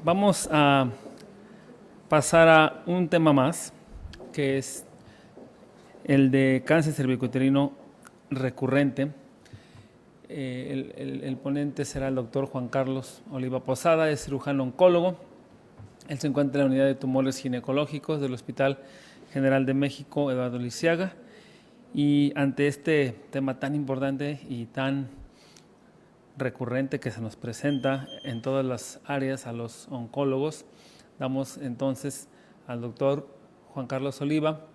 Vamos a pasar a un tema más, que es el de cáncer cervicuterino recurrente. El ponente será el doctor Juan Carlos Oliva Posada, es cirujano oncólogo. Él se encuentra en la unidad de tumores ginecológicos del Hospital General de México, Eduardo Lisiaga. Y ante este tema tan importante y tan recurrente que se nos presenta en todas las áreas a los oncólogos, damos entonces al doctor Juan Carlos Oliva.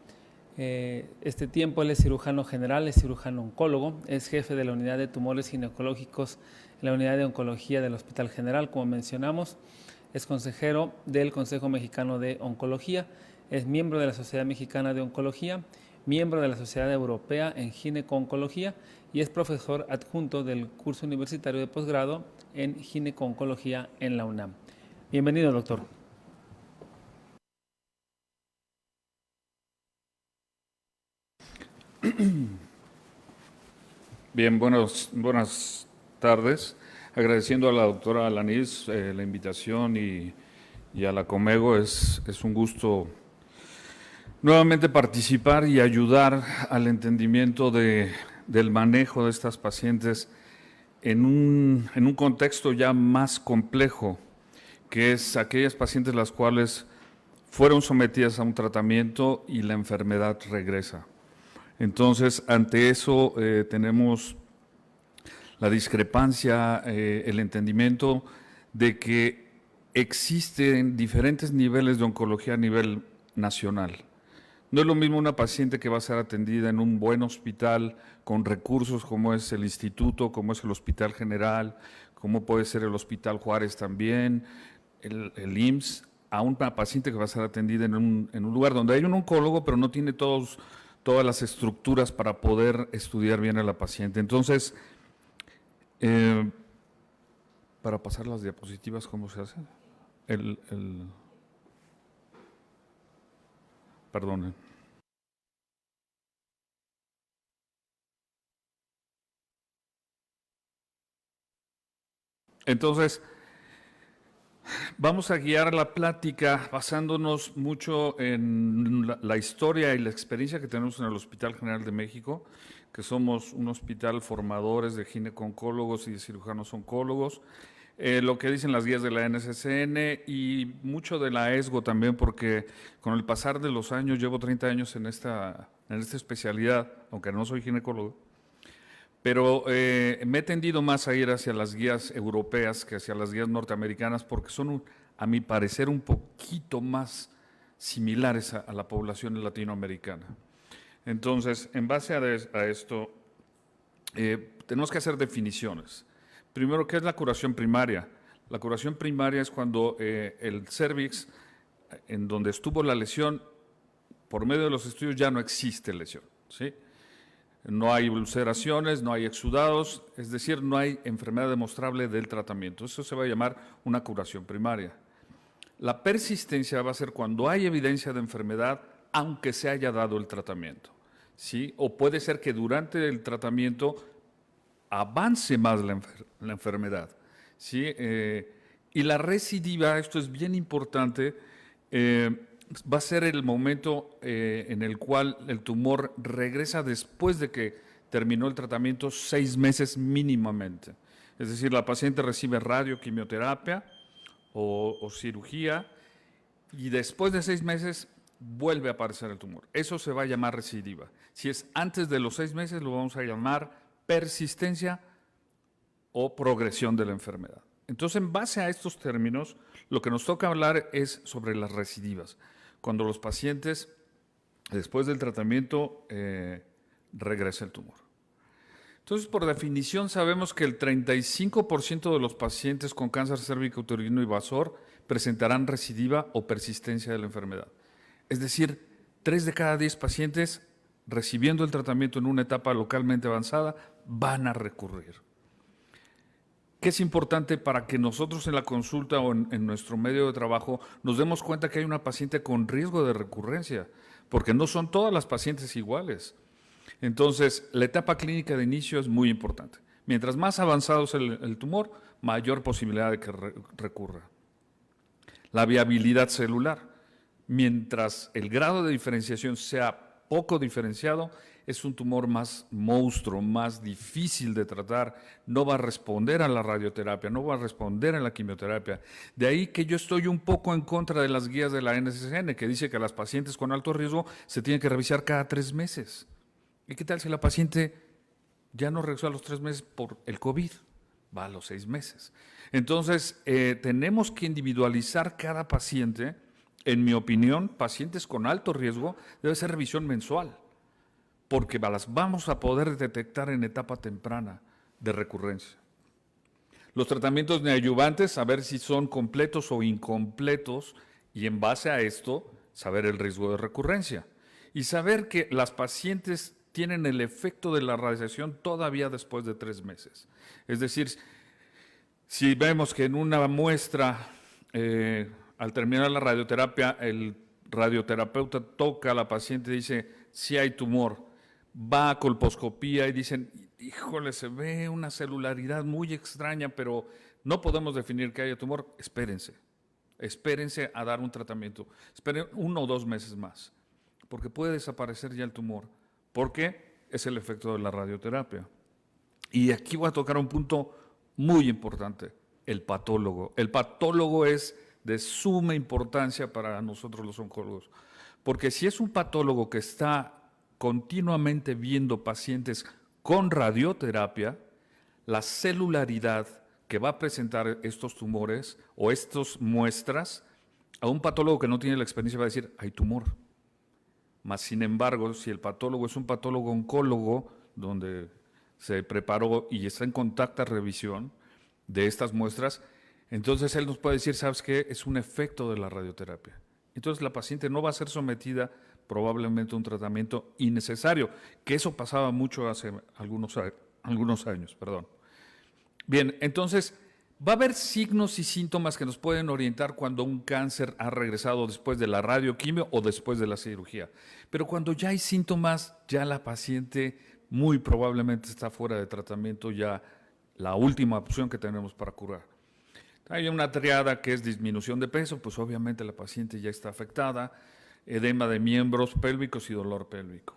Este tiempo él es cirujano general, es cirujano oncólogo, es jefe de la unidad de tumores ginecológicos en la unidad de oncología del Hospital General, como mencionamos. Es consejero del Consejo Mexicano de Oncología, es miembro de la Sociedad Mexicana de Oncología, miembro de la Sociedad Europea en Gineco-Oncología y es profesor adjunto del curso universitario de posgrado en Gineco-Oncología en la UNAM. Bienvenido, doctor. Bien, buenas tardes. Agradeciendo a la doctora Alanís la invitación y a la Comego, es un gusto nuevamente participar y ayudar al entendimiento del manejo de estas pacientes en un contexto ya más complejo, que es aquellas pacientes las cuales fueron sometidas a un tratamiento y la enfermedad regresa. Entonces, ante eso tenemos la discrepancia, el entendimiento de que existen diferentes niveles de oncología a nivel nacional. No es lo mismo una paciente que va a ser atendida en un buen hospital con recursos como es el Instituto, como es el Hospital General, como puede ser el Hospital Juárez también, el IMSS, a una paciente que va a ser atendida en un lugar donde hay un oncólogo, pero no tiene todas las estructuras para poder estudiar bien a la paciente. Entonces, para pasar las diapositivas, ¿cómo se hace? Perdonen. Entonces, vamos a guiar la plática basándonos mucho en la historia y la experiencia que tenemos en el Hospital General de México, que somos un hospital formadores de gineco-oncólogos y de cirujanos oncólogos, lo que dicen las guías de la NCCN y mucho de la ESGO también, porque con el pasar de los años, llevo 30 años en esta especialidad, aunque no soy ginecólogo, pero me he tendido más a ir hacia las guías europeas que hacia las guías norteamericanas porque son, a mi parecer, un poquito más similares a la población latinoamericana. Entonces, en base a esto, tenemos que hacer definiciones. Primero, ¿qué es la curación primaria? La curación primaria es cuando el cervix, en donde estuvo la lesión, por medio de los estudios ya no existe lesión, ¿sí? No hay ulceraciones, no hay exudados, es decir, no hay enfermedad demostrable del tratamiento. Eso se va a llamar una curación primaria. La persistencia va a ser cuando hay evidencia de enfermedad, aunque se haya dado el tratamiento, ¿sí? O puede ser que durante el tratamiento avance más la enfermedad, ¿sí? Y la recidiva, esto es bien importante, va a ser el momento en el cual el tumor regresa después de que terminó el tratamiento 6 meses mínimamente. Es decir, la paciente recibe radio, quimioterapia o cirugía y después de 6 meses vuelve a aparecer el tumor. Eso se va a llamar recidiva. Si es antes de los 6 meses, lo vamos a llamar persistencia o progresión de la enfermedad. Entonces, en base a estos términos, lo que nos toca hablar es sobre las recidivas. Cuando los pacientes, después del tratamiento, regresa el tumor. Entonces, por definición, sabemos que el 35% de los pacientes con cáncer cervicouterino y vasor presentarán recidiva o persistencia de la enfermedad. Es decir, 3 de cada 10 pacientes recibiendo el tratamiento en una etapa localmente avanzada van a recurrir. ¿Qué es importante para que nosotros en la consulta o en nuestro medio de trabajo nos demos cuenta que hay una paciente con riesgo de recurrencia? Porque no son todas las pacientes iguales. Entonces, la etapa clínica de inicio es muy importante. Mientras más avanzado es el tumor, mayor posibilidad de que recurra. la viabilidad celular. Mientras el grado de diferenciación sea poco diferenciado, es un tumor más monstruo, más difícil de tratar, no va a responder a la radioterapia, no va a responder a la quimioterapia. De ahí que yo estoy un poco en contra de las guías de la NCCN, que dice que a las pacientes con alto riesgo se tienen que revisar cada 3 meses. ¿Y qué tal si la paciente ya no regresó a los 3 meses por el COVID? Va a los 6 meses. Entonces, tenemos que individualizar cada paciente. En mi opinión, pacientes con alto riesgo debe ser revisión mensual, porque las vamos a poder detectar en etapa temprana de recurrencia. Los tratamientos neoadyuvantes, saber si son completos o incompletos, y en base a esto, saber el riesgo de recurrencia. Y saber que las pacientes tienen el efecto de la radiación todavía después de 3 meses. Es decir, si vemos que en una muestra, al terminar la radioterapia, el radioterapeuta toca a la paciente y dice, sí hay tumor, va a colposcopía y dicen, híjole, se ve una celularidad muy extraña, pero no podemos definir que haya tumor, espérense a dar un tratamiento, esperen 1 o 2 meses más, porque puede desaparecer ya el tumor, porque es el efecto de la radioterapia. Y aquí voy a tocar un punto muy importante, el patólogo. El patólogo es de suma importancia para nosotros los oncólogos, porque si es un patólogo que está continuamente viendo pacientes con radioterapia, la celularidad que va a presentar estos tumores o estas muestras, a un patólogo que no tiene la experiencia va a decir, hay tumor. Mas, sin embargo, si el patólogo es un patólogo oncólogo, donde se preparó y está en contacta revisión de estas muestras, entonces él nos puede decir, ¿sabes qué? Es un efecto de la radioterapia. Entonces la paciente no va a ser sometida probablemente a un tratamiento innecesario, que eso pasaba mucho hace algunos años. Bien, entonces va a haber signos y síntomas que nos pueden orientar cuando un cáncer ha regresado después de la radioquimio o después de la cirugía. Pero cuando ya hay síntomas, ya la paciente muy probablemente está fuera de tratamiento, ya la última opción que tenemos para curar. Hay una triada que es disminución de peso, pues obviamente la paciente ya está afectada, edema de miembros pélvicos y dolor pélvico.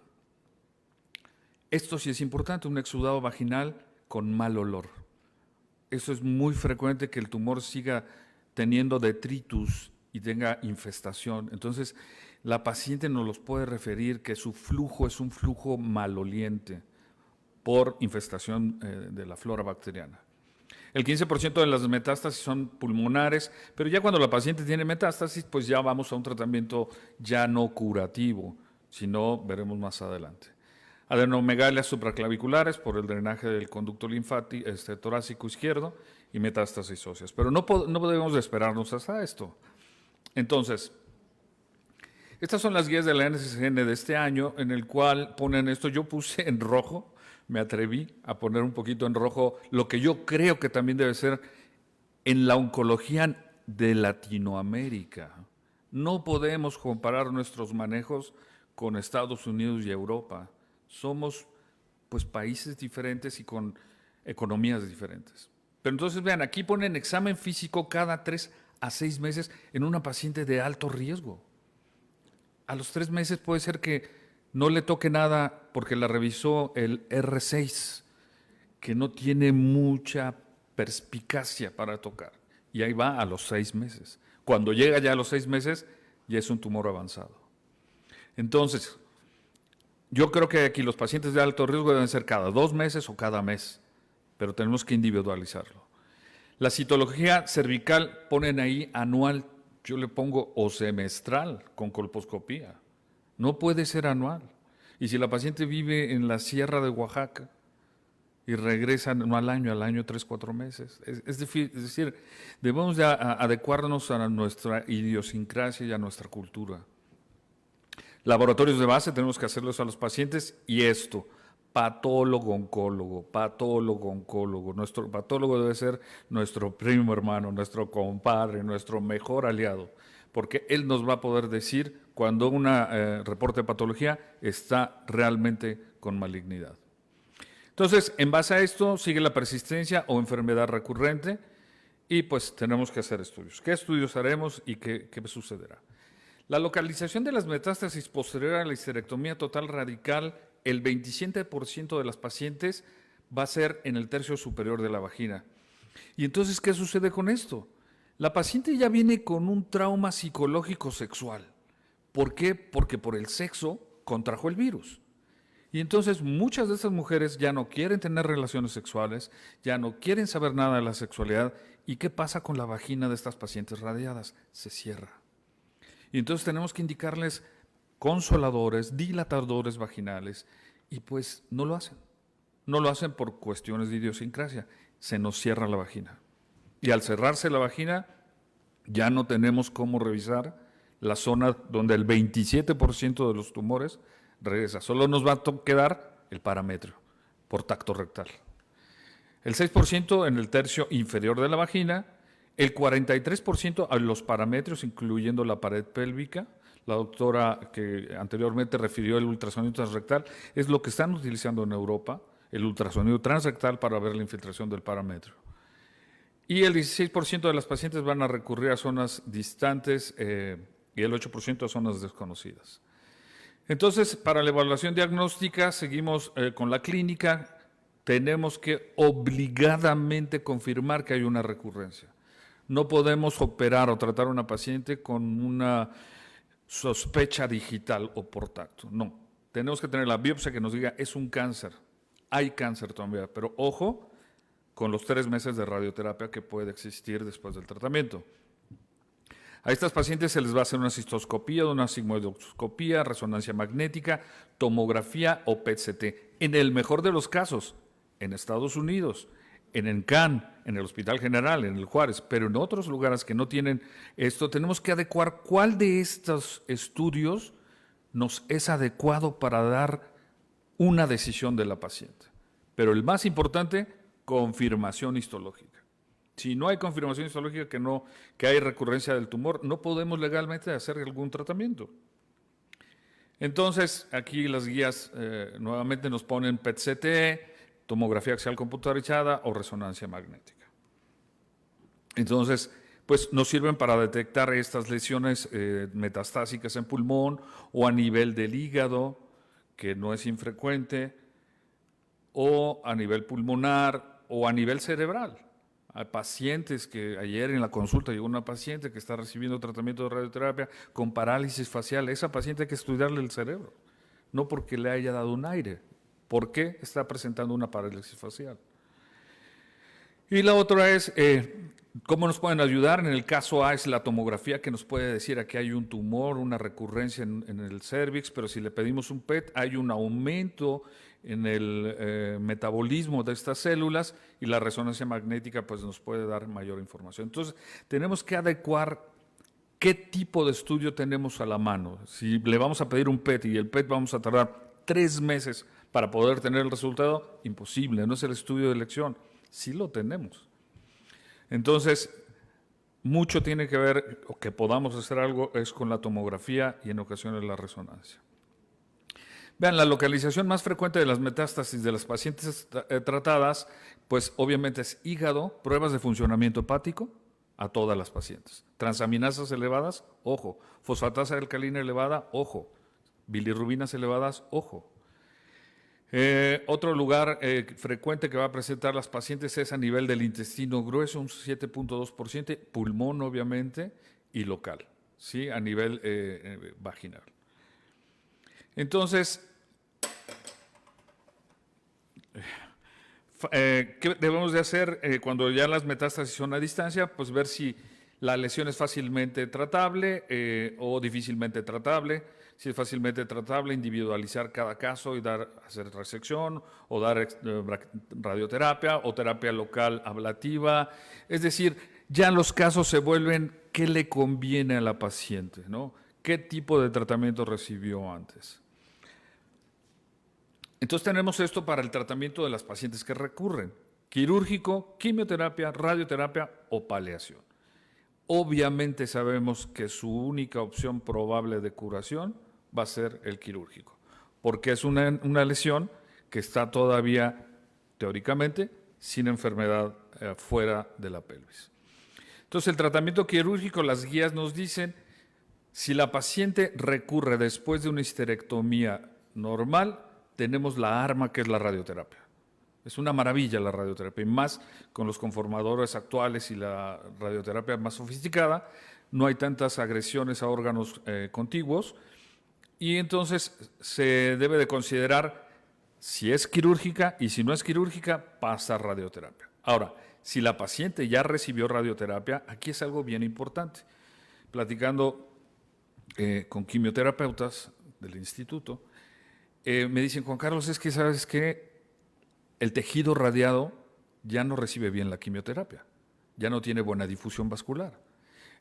Esto sí es importante, un exudado vaginal con mal olor. Eso es muy frecuente, que el tumor siga teniendo detritus y tenga infestación. Entonces, la paciente nos los puede referir que su flujo es un flujo maloliente por infestación de la flora bacteriana. El 15% de las metástasis son pulmonares, pero ya cuando la paciente tiene metástasis, pues ya vamos a un tratamiento ya no curativo, sino veremos más adelante. Adenomegalias supraclaviculares por el drenaje del conducto linfático torácico izquierdo y metástasis óseas. Pero no debemos de esperarnos hasta esto. Entonces, estas son las guías de la NCCN de este año, en el cual ponen esto. Yo puse en rojo, me atreví a poner un poquito en rojo lo que yo creo que también debe ser en la oncología de Latinoamérica. No podemos comparar nuestros manejos con Estados Unidos y Europa. Somos pues países diferentes y con economías diferentes. Pero entonces vean, aquí ponen examen físico cada 3 a 6 meses en una paciente de alto riesgo. A los 3 meses puede ser que no le toque nada porque la revisó el R6, que no tiene mucha perspicacia para tocar. Y ahí va a los 6 meses. Cuando llega ya a los 6 meses, ya es un tumor avanzado. Entonces, yo creo que aquí los pacientes de alto riesgo deben ser cada 2 meses o cada mes, pero tenemos que individualizarlo. La citología cervical ponen ahí anual, yo le pongo o semestral con colposcopía. No puede ser anual. Y si la paciente vive en la sierra de Oaxaca y regresa no al año 3, 4 meses. Es decir, debemos de adecuarnos a nuestra idiosincrasia y a nuestra cultura. Laboratorios de base tenemos que hacerlos a los pacientes y esto, patólogo-oncólogo. Nuestro patólogo debe ser nuestro primo hermano, nuestro compadre, nuestro mejor aliado, porque él nos va a poder decir cuando un reporte de patología está realmente con malignidad. Entonces, en base a esto, sigue la persistencia o enfermedad recurrente Y pues tenemos que hacer estudios. ¿Qué estudios haremos y qué sucederá? La localización de las metástasis posterior a la histerectomía total radical, el 27% de las pacientes va a ser en el tercio superior de la vagina. Y entonces, ¿qué sucede con esto? La paciente ya viene con un trauma psicológico sexual. ¿Por qué? Porque por el sexo contrajo el virus. Y entonces muchas de estas mujeres ya no quieren tener relaciones sexuales, ya no quieren saber nada de la sexualidad. ¿Y qué pasa con la vagina de estas pacientes radiadas? Se cierra. Y entonces tenemos que indicarles consoladores, dilatadores vaginales, y pues no lo hacen. No lo hacen por cuestiones de idiosincrasia. Se nos cierra la vagina. Y al cerrarse la vagina, ya no tenemos cómo revisar la zona donde el 27% de los tumores regresa. Solo nos va a quedar el parametrio por tacto rectal. El 6% en el tercio inferior de la vagina, el 43% a los parametrios, incluyendo la pared pélvica. La doctora que anteriormente refirió el ultrasonido transrectal, es lo que están utilizando en Europa, el ultrasonido transrectal para ver la infiltración del parametrio. Y el 16% de las pacientes van a recurrir a zonas distantes y el 8% a zonas desconocidas. Entonces, para la evaluación diagnóstica, seguimos con la clínica. Tenemos que obligadamente confirmar que hay una recurrencia. No podemos operar o tratar a una paciente con una sospecha digital o por tacto. No, tenemos que tener la biopsia que nos diga es un cáncer. Hay cáncer todavía, pero ojo con los 3 meses de radioterapia que puede existir después del tratamiento. A estas pacientes se les va a hacer una cistoscopía, una sigmoidoscopía, resonancia magnética, tomografía o PET-CT. En el mejor de los casos, en Estados Unidos, en ENCAN, en el Hospital General, en el Juárez, pero en otros lugares que no tienen esto, tenemos que adecuar cuál de estos estudios nos es adecuado para dar una decisión de la paciente. Pero el más importante, confirmación histológica. Si no hay confirmación histológica que hay recurrencia del tumor, no podemos legalmente hacer algún tratamiento. Entonces, aquí las guías nuevamente nos ponen PET-CT, tomografía axial computarizada o resonancia magnética. Entonces, pues nos sirven para detectar estas lesiones metastásicas en pulmón o a nivel del hígado, que no es infrecuente, o a nivel pulmonar o a nivel cerebral. Hay pacientes que ayer en la consulta llegó una paciente que está recibiendo tratamiento de radioterapia con parálisis facial. Esa paciente hay que estudiarle el cerebro, no porque le haya dado un aire. ¿Por qué está presentando una parálisis facial? Y la otra es, ¿cómo nos pueden ayudar? En el caso A es la tomografía que nos puede decir aquí hay un tumor, una recurrencia en el cérvix, pero si le pedimos un PET hay un aumento en el metabolismo de estas células y la resonancia magnética pues nos puede dar mayor información. Entonces, tenemos que adecuar qué tipo de estudio tenemos a la mano. Si le vamos a pedir un PET y el PET vamos a tardar 3 meses para poder tener el resultado, imposible, no es el estudio de elección. Sí lo tenemos. Entonces, mucho tiene que ver, o que podamos hacer algo, es con la tomografía y en ocasiones la resonancia. Vean, la localización más frecuente de las metástasis de las pacientes tratadas, pues obviamente es hígado, pruebas de funcionamiento hepático a todas las pacientes. Transaminasas elevadas, ojo. Fosfatasa alcalina elevada, ojo. Bilirrubinas elevadas, ojo. Otro lugar frecuente que va a presentar las pacientes es a nivel del intestino grueso, un 7.2%, pulmón obviamente y local, ¿sí? A nivel vaginal. Entonces, ¿qué debemos de hacer cuando ya las metástasis son a distancia? Pues ver si la lesión es fácilmente tratable o difícilmente tratable. Si es fácilmente tratable, individualizar cada caso y hacer resección o dar radioterapia o terapia local ablativa. Es decir, ya los casos se vuelven qué le conviene a la paciente, ¿no? ¿Qué tipo de tratamiento recibió antes? Entonces tenemos esto para el tratamiento de las pacientes que recurren: quirúrgico, quimioterapia, radioterapia o paliación. Obviamente sabemos que su única opción probable de curación va a ser el quirúrgico, porque es una lesión que está todavía, teóricamente, sin enfermedad fuera de la pelvis. Entonces, el tratamiento quirúrgico, las guías nos dicen, si la paciente recurre después de una histerectomía normal, tenemos la arma que es la radioterapia. Es una maravilla la radioterapia, y más con los conformadores actuales y la radioterapia más sofisticada, no hay tantas agresiones a órganos contiguos, y entonces se debe de considerar si es quirúrgica, y si no es quirúrgica, pasa a radioterapia. Ahora, si la paciente ya recibió radioterapia, aquí es algo bien importante. Platicando con quimioterapeutas del instituto, me dicen, Juan Carlos, es que sabes que el tejido radiado ya no recibe bien la quimioterapia, ya no tiene buena difusión vascular.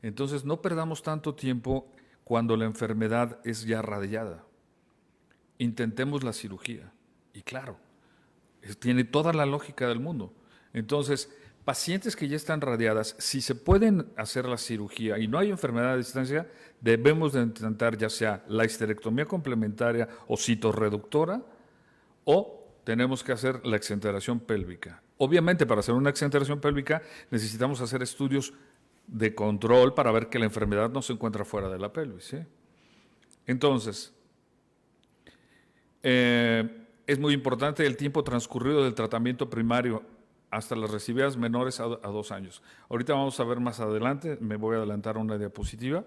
Entonces no perdamos tanto tiempo cuando la enfermedad es ya radiada. Intentemos la cirugía. Y claro, tiene toda la lógica del mundo. Entonces, pacientes que ya están radiadas, si se pueden hacer la cirugía y no hay enfermedad a distancia, debemos de intentar ya sea la histerectomía complementaria o citorreductora, o tenemos que hacer la exenteración pélvica. Obviamente, para hacer una exenteración pélvica necesitamos hacer estudios de control para ver que la enfermedad no se encuentra fuera de la pelvis, ¿sí? Entonces, es muy importante el tiempo transcurrido del tratamiento primario hasta las recibidas menores a 2 años. Ahorita vamos a ver más adelante, me voy a adelantar a una diapositiva.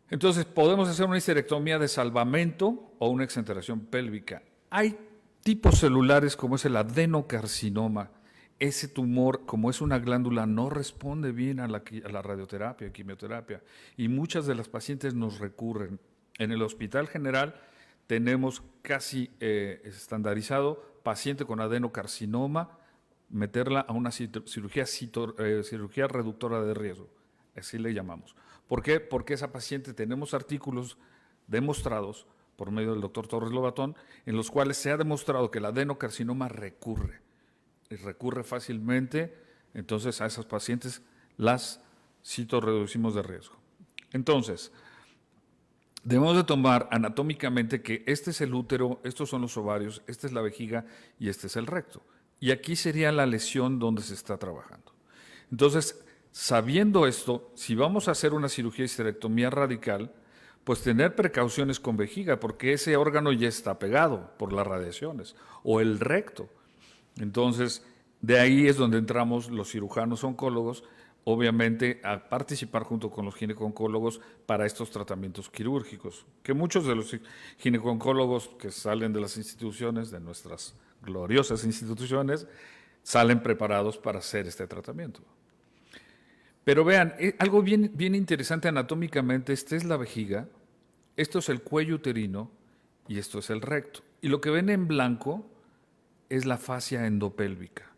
Entonces, podemos hacer una histerectomía de salvamento o una exenteración pélvica. Hay tipos celulares como es el adenocarcinoma. Ese tumor, como es una glándula, no responde bien a la radioterapia, quimioterapia, y muchas de las pacientes nos recurren. En el Hospital General tenemos casi estandarizado paciente con adenocarcinoma, meterla a una cirugía reductora de riesgo, así le llamamos. ¿Por qué? Porque esa paciente tenemos artículos demostrados por medio del doctor Torres Lobatón, en los cuales se ha demostrado que el adenocarcinoma recurre, y recurre fácilmente, entonces a esas pacientes las citorreducimos de riesgo. Entonces, debemos de tomar anatómicamente que este es el útero, estos son los ovarios, esta es la vejiga y este es el recto. Y aquí sería la lesión donde se está trabajando. Entonces, sabiendo esto, si vamos a hacer una cirugía de histerectomía radical, pues tener precauciones con vejiga, porque ese órgano ya está pegado por las radiaciones, o el recto. Entonces, de ahí es donde entramos los cirujanos oncólogos, obviamente a participar junto con los gineco-oncólogos para estos tratamientos quirúrgicos, que muchos de los gineco-oncólogos que salen de las instituciones, de nuestras gloriosas instituciones, salen preparados para hacer este tratamiento. Pero vean, algo bien interesante anatómicamente, esta es la vejiga, esto es el cuello uterino y esto es el recto. Y lo que ven en blanco es la fascia endopélvica.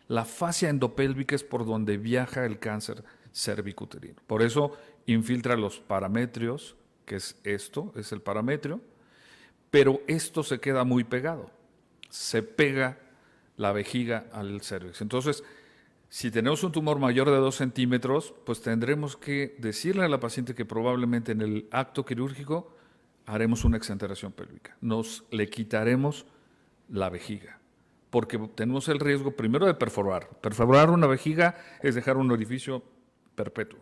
La fascia endopélvica es por donde viaja el cáncer cervicuterino. Por eso infiltra los parametrios, que es esto, es el parametrio, pero esto se queda muy pegado. Se pega la vejiga al cervix. Entonces, si tenemos un tumor mayor de 2 centímetros, pues tendremos que decirle a la paciente que probablemente en el acto quirúrgico haremos una exenteración pélvica. Le quitaremos la vejiga, porque tenemos el riesgo primero de perforar. Perforar una vejiga es dejar un orificio perpetuo.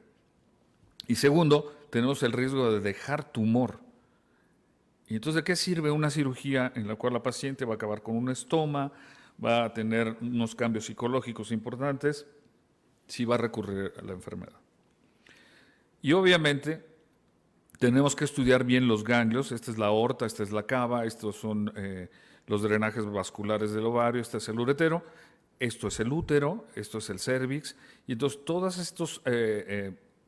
Y segundo, tenemos el riesgo de dejar tumor. Y entonces, ¿de qué sirve una cirugía en la cual la paciente va a acabar con un estoma, va a tener unos cambios psicológicos importantes, si va a recurrir a la enfermedad? Y obviamente tenemos que estudiar bien los ganglios. Esta es la aorta, esta es la cava, estos son los drenajes vasculares del ovario, este es el uretero, esto es el útero, esto es el cervix, y entonces todas estas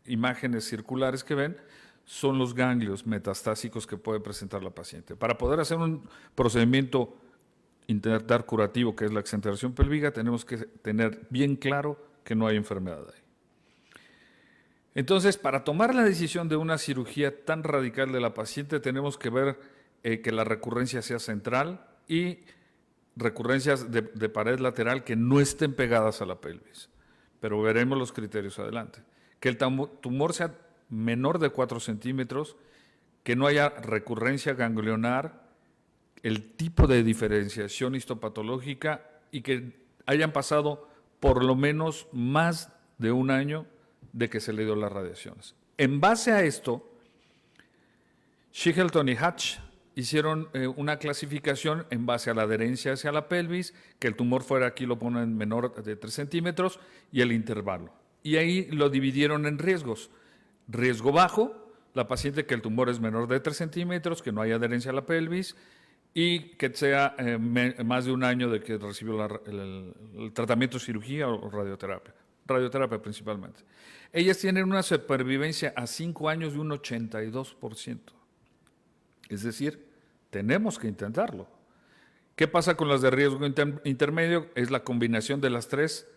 imágenes circulares que ven son los ganglios metastásicos que puede presentar la paciente. Para poder hacer un procedimiento intentar curativo, que es la exenteración pélvica, tenemos que tener bien claro que no hay enfermedad ahí. Entonces, para tomar la decisión de una cirugía tan radical de la paciente, tenemos que ver que la recurrencia sea central y recurrencias de pared lateral que no estén pegadas a la pelvis. Pero veremos los criterios adelante. Que el tumor sea menor de 4 centímetros, que no haya recurrencia ganglionar, el tipo de diferenciación histopatológica y que hayan pasado por lo menos más de un año de que se le dio las radiaciones. En base a esto, Shigelton y Hatch hicieron una clasificación en base a la adherencia hacia la pelvis, que el tumor fuera, aquí lo ponen menor de 3 centímetros, y el intervalo. Y ahí lo dividieron en riesgos. Riesgo bajo, la paciente que el tumor es menor de 3 centímetros, que no hay adherencia a la pelvis, y que sea más de un año de que recibió el tratamiento, cirugía o radioterapia. Radioterapia principalmente. Ellas tienen una supervivencia a 5 años de un 82%. Es decir, tenemos que intentarlo. ¿Qué pasa con las de riesgo intermedio? Es la combinación de los tres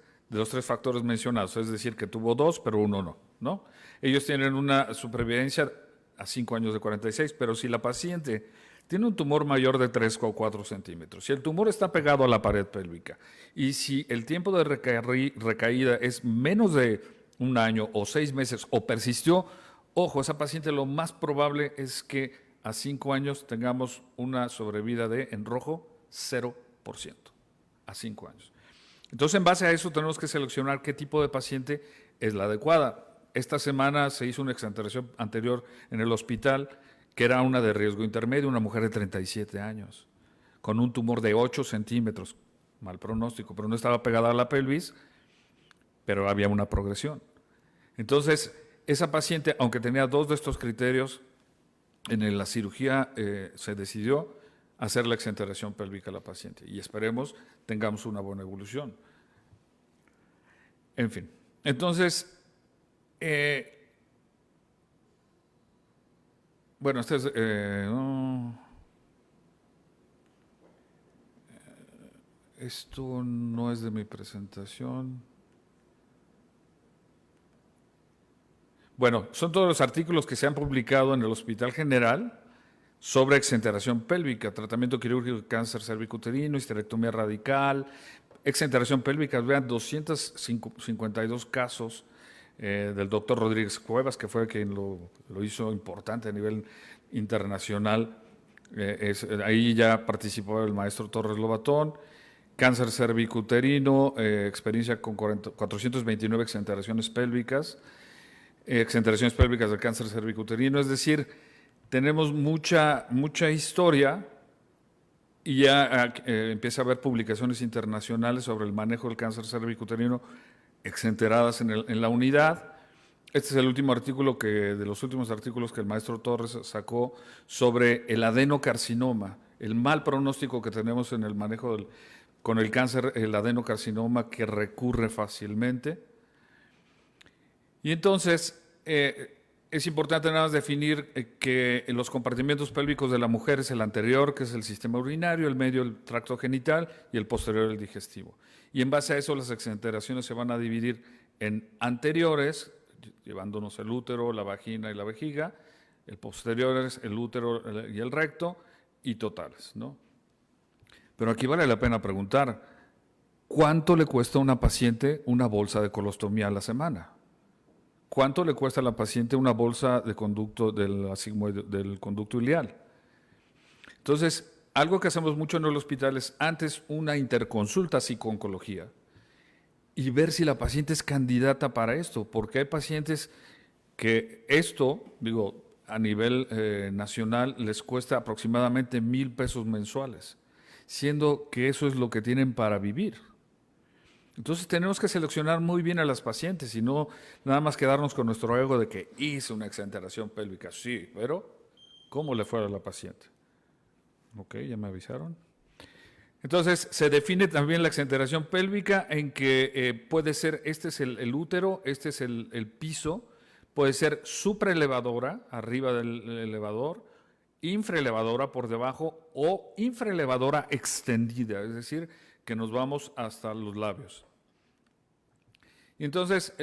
factores mencionados, es decir, que tuvo 2, pero 1 no. Ellos tienen una supervivencia a 5 años de 46, pero si la paciente tiene un tumor mayor de 3 o 4 centímetros, si el tumor está pegado a la pared pélvica y si el tiempo de recaída es menos de un año o 6 meses o persistió, ojo, esa paciente lo más probable es que a 5 años tengamos una sobrevida en rojo 0%, a 5 años. Entonces, en base a eso tenemos que seleccionar qué tipo de paciente es la adecuada. Esta semana se hizo una exenteración anterior en el hospital, que era una de riesgo intermedio, una mujer de 37 años, con un tumor de 8 centímetros, mal pronóstico, pero no estaba pegada a la pelvis, pero había una progresión. Entonces, esa paciente, aunque tenía 2 de estos criterios, en la cirugía se decidió hacer la exenteración pélvica a la paciente y esperemos tengamos una buena evolución. En fin, entonces, bueno, este es, esto no es de mi presentación. Bueno, son todos los artículos que se han publicado en el Hospital General sobre exenteración pélvica, tratamiento quirúrgico de cáncer cervicuterino, histerectomía radical, exenteración pélvica. Vean, 252 casos del doctor Rodríguez Cuevas, que fue quien lo hizo importante a nivel internacional. Ahí ya participó el maestro Torres Lobatón. Cáncer cervicuterino, experiencia con 429 exenteraciones pélvicas. Exenteraciones pélvicas del cáncer cervicuterino, es decir, tenemos mucha historia y ya empieza a haber publicaciones internacionales sobre el manejo del cáncer cervicuterino exenteradas en la unidad. Este es el último artículo de los últimos artículos que el maestro Torres sacó sobre el adenocarcinoma, el mal pronóstico que tenemos en el manejo con el cáncer, el adenocarcinoma que recurre fácilmente. Y entonces, es importante nada más definir que en los compartimentos pélvicos de la mujer es el anterior, que es el sistema urinario, el medio el tracto genital y el posterior el digestivo. Y en base a eso las exenteraciones se van a dividir en anteriores, llevándonos el útero, la vagina y la vejiga, el posteriores, el útero y el recto, y totales, ¿no? Pero aquí vale la pena preguntar, ¿cuánto le cuesta a una paciente una bolsa de colostomía a la semana? ¿Cuánto le cuesta a la paciente una bolsa de conducto del conducto ileal? Entonces, algo que hacemos mucho en el hospital es antes una interconsulta psico-oncología y ver si la paciente es candidata para esto, porque hay pacientes que a nivel nacional les cuesta aproximadamente 1,000 pesos mensuales, siendo que eso es lo que tienen para vivir. Entonces tenemos que seleccionar muy bien a las pacientes y no nada más quedarnos con nuestro ego de que hice una exenteración pélvica. Sí, pero ¿cómo le fue a la paciente? Ok, ya me avisaron. Entonces se define también la exenteración pélvica en que puede ser, este es el útero, este es el piso, puede ser supraelevadora, arriba del elevador, infraelevadora por debajo o infraelevadora extendida, es decir, que nos vamos hasta los labios. Y entonces,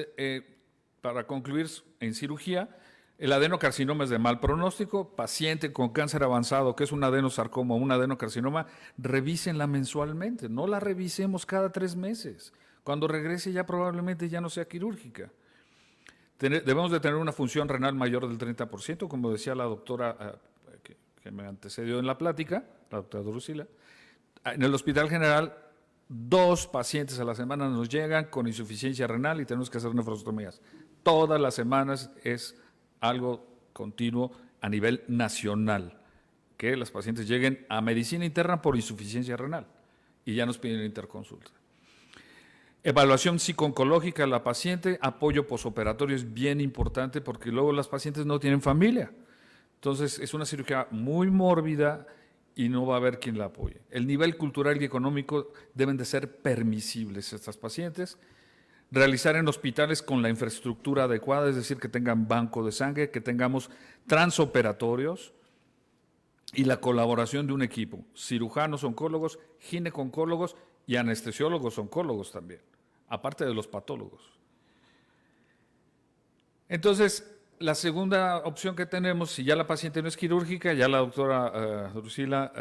para concluir en cirugía, el adenocarcinoma es de mal pronóstico, paciente con cáncer avanzado, que es un adenosarcoma o un adenocarcinoma, revísenla mensualmente, no la revisemos cada 3 meses. Cuando regrese ya probablemente ya no sea quirúrgica. Debemos de tener una función renal mayor del 30%, como decía la doctora que me antecedió en la plática, la doctora Drusila. En el Hospital General, 2 pacientes a la semana nos llegan con insuficiencia renal y tenemos que hacer nefrostomías. todas las semanas, es algo continuo a nivel nacional, que las pacientes lleguen a medicina interna por insuficiencia renal y ya nos piden interconsulta. Evaluación psico-oncológica de la paciente, apoyo posoperatorio es bien importante porque luego las pacientes no tienen familia. Entonces es una cirugía muy mórbida y no va a haber quien la apoye. El nivel cultural y económico deben de ser permisibles estas pacientes. Realizar en hospitales con la infraestructura adecuada, es decir, que tengan banco de sangre, que tengamos transoperatorios y la colaboración de un equipo, cirujanos, oncólogos, gineco-oncólogos y anestesiólogos oncólogos también, aparte de los patólogos. Entonces, la segunda opción que tenemos, si ya la paciente no es quirúrgica, ya la doctora Drusila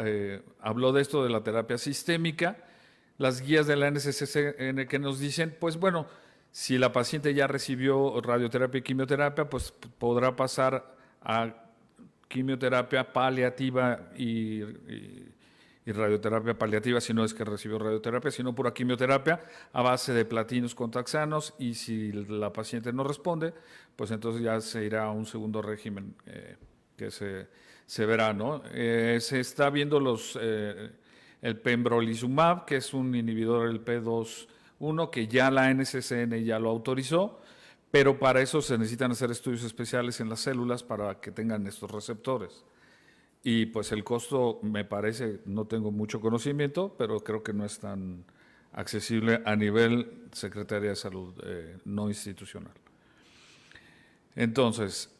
habló de esto de la terapia sistémica, las guías de la NCCN que nos dicen, pues bueno, si la paciente ya recibió radioterapia y quimioterapia, pues podrá pasar a quimioterapia paliativa y radioterapia paliativa, si no es que recibió radioterapia, sino pura quimioterapia a base de platinos con taxanos, y si la paciente no responde, pues entonces ya se irá a un segundo régimen que se verá, ¿no? Se está viendo el pembrolizumab, que es un inhibidor del P2-1, que ya la NCCN ya lo autorizó, pero para eso se necesitan hacer estudios especiales en las células para que tengan estos receptores. Y pues el costo, me parece, no tengo mucho conocimiento, pero creo que no es tan accesible a nivel Secretaría de Salud no institucional. Entonces,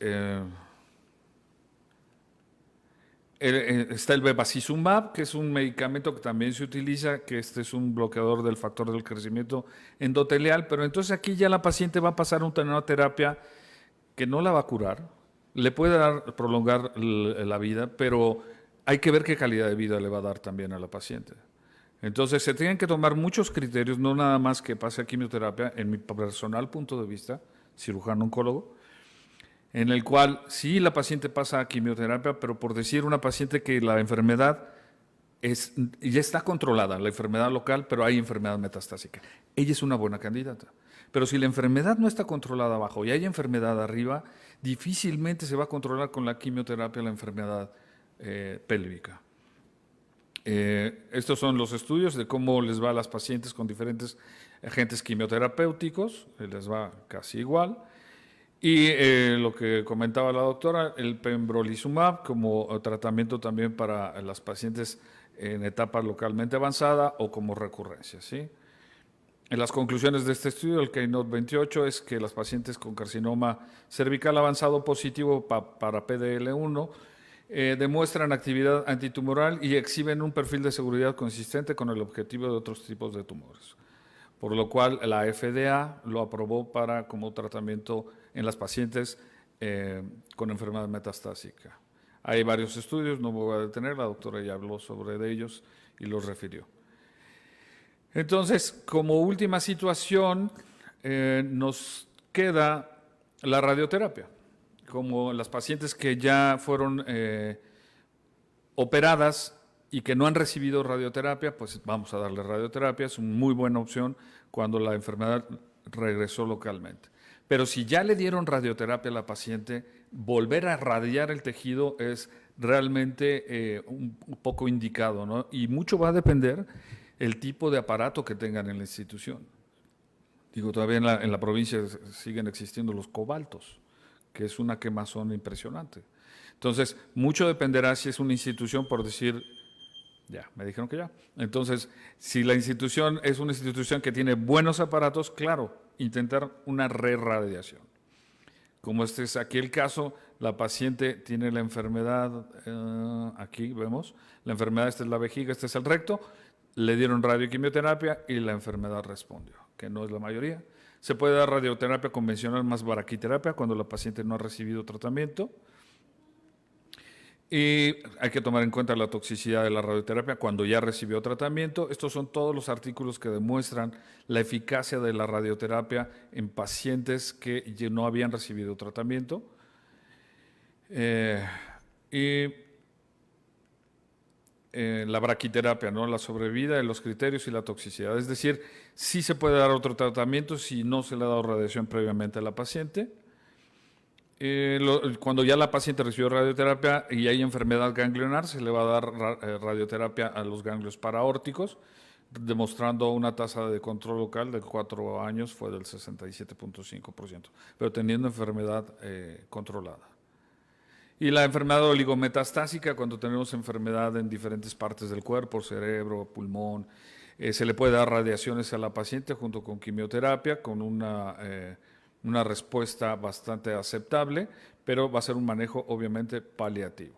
está el bevacizumab, que es un medicamento que también se utiliza, que este es un bloqueador del factor del crecimiento endotelial, pero entonces aquí ya la paciente va a pasar una terapia que no la va a curar, le puede prolongar la vida, pero hay que ver qué calidad de vida le va a dar también a la paciente. Entonces se tienen que tomar muchos criterios, no nada más que pase a quimioterapia, en mi personal punto de vista, cirujano oncólogo, en el cual sí la paciente pasa a quimioterapia, pero por decir una paciente que la enfermedad ya está controlada, la enfermedad local, pero hay enfermedad metastásica. Ella es una buena candidata. Pero si la enfermedad no está controlada abajo y hay enfermedad arriba, difícilmente se va a controlar con la quimioterapia la enfermedad pélvica. Estos son los estudios de cómo les va a las pacientes con diferentes agentes quimioterapéuticos, les va casi igual. Y lo que comentaba la doctora, el pembrolizumab como tratamiento también para las pacientes en etapa localmente avanzada o como recurrencia, ¿sí? En las conclusiones de este estudio, el Keynote 28, es que las pacientes con carcinoma cervical avanzado positivo para PDL1 demuestran actividad antitumoral y exhiben un perfil de seguridad consistente con el objetivo de otros tipos de tumores. Por lo cual la FDA lo aprobó como tratamiento en las pacientes con enfermedad metastásica. Hay varios estudios, no me voy a detener, la doctora ya habló sobre ellos y los refirió. Entonces, como última situación, nos queda la radioterapia. Como las pacientes que ya fueron operadas y que no han recibido radioterapia, pues vamos a darle radioterapia, es una muy buena opción cuando la enfermedad regresó localmente. Pero si ya le dieron radioterapia a la paciente, volver a radiar el tejido es realmente un poco indicado, ¿no? Y mucho va a depender el tipo de aparato que tengan en la institución. Digo, todavía en la provincia siguen existiendo los cobaltos, que es una quemazón impresionante. Entonces, mucho dependerá si es una institución, por decir, ya, me dijeron que ya. Entonces, si la institución es una institución que tiene buenos aparatos, claro, intentar una reradiación. Como este es aquí el caso, la paciente tiene la enfermedad, aquí vemos, la enfermedad, esta es la vejiga, este es el recto, le dieron radioquimioterapia y la enfermedad respondió, que no es la mayoría. Se puede dar radioterapia convencional más baraquiterapia cuando la paciente no ha recibido tratamiento. Y hay que tomar en cuenta la toxicidad de la radioterapia cuando ya recibió tratamiento. Estos son todos los artículos que demuestran la eficacia de la radioterapia en pacientes que no habían recibido tratamiento. Y la braquiterapia, ¿no? La sobrevida, los criterios y la toxicidad. Es decir, sí se puede dar otro tratamiento si no se le ha dado radiación previamente a la paciente. Cuando ya la paciente recibió radioterapia y hay enfermedad ganglionar, se le va a dar radioterapia a los ganglios paraórticos, demostrando una tasa de control local de 4 años fue del 67.5%, pero teniendo enfermedad controlada. Y la enfermedad oligometastásica, cuando tenemos enfermedad en diferentes partes del cuerpo, cerebro, pulmón, se le puede dar radiaciones a la paciente junto con quimioterapia, con una respuesta bastante aceptable, pero va a ser un manejo obviamente paliativo.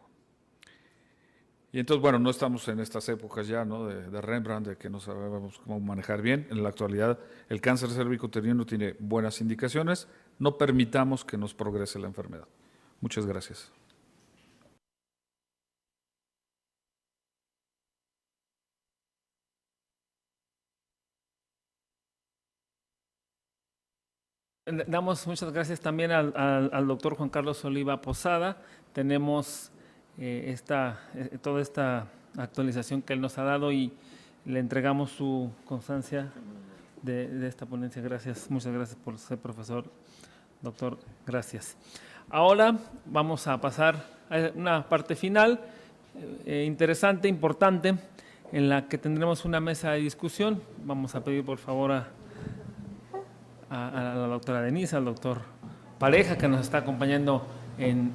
Y entonces, bueno, no estamos en estas épocas ya, ¿no? de Rembrandt, de que no sabemos cómo manejar bien. En la actualidad, el cáncer cervicuterino tiene buenas indicaciones. No permitamos que nos progrese la enfermedad. Muchas gracias. Damos muchas gracias también al doctor Juan Carlos Oliva Posada. Tenemos toda esta actualización que él nos ha dado y le entregamos su constancia de esta ponencia. Gracias, muchas gracias por ser profesor, doctor. Gracias. Ahora vamos a pasar a una parte final interesante, importante, en la que tendremos una mesa de discusión. Vamos a pedir por favor a la doctora Denise, al doctor Pareja, que nos está acompañando en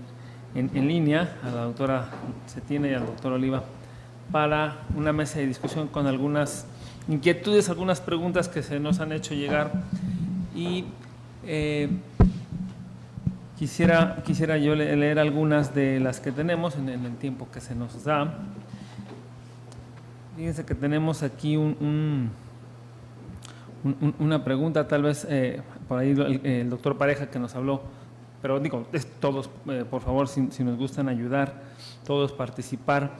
línea, a la doctora Cetina y al doctor Oliva, para una mesa de discusión con algunas inquietudes, algunas preguntas que se nos han hecho llegar. Y quisiera yo leer algunas de las que tenemos en el tiempo que se nos da. Fíjense que tenemos aquí una pregunta, tal vez por ahí el doctor Pareja que nos habló, pero digo, todos, por favor, si nos gustan ayudar, todos participar.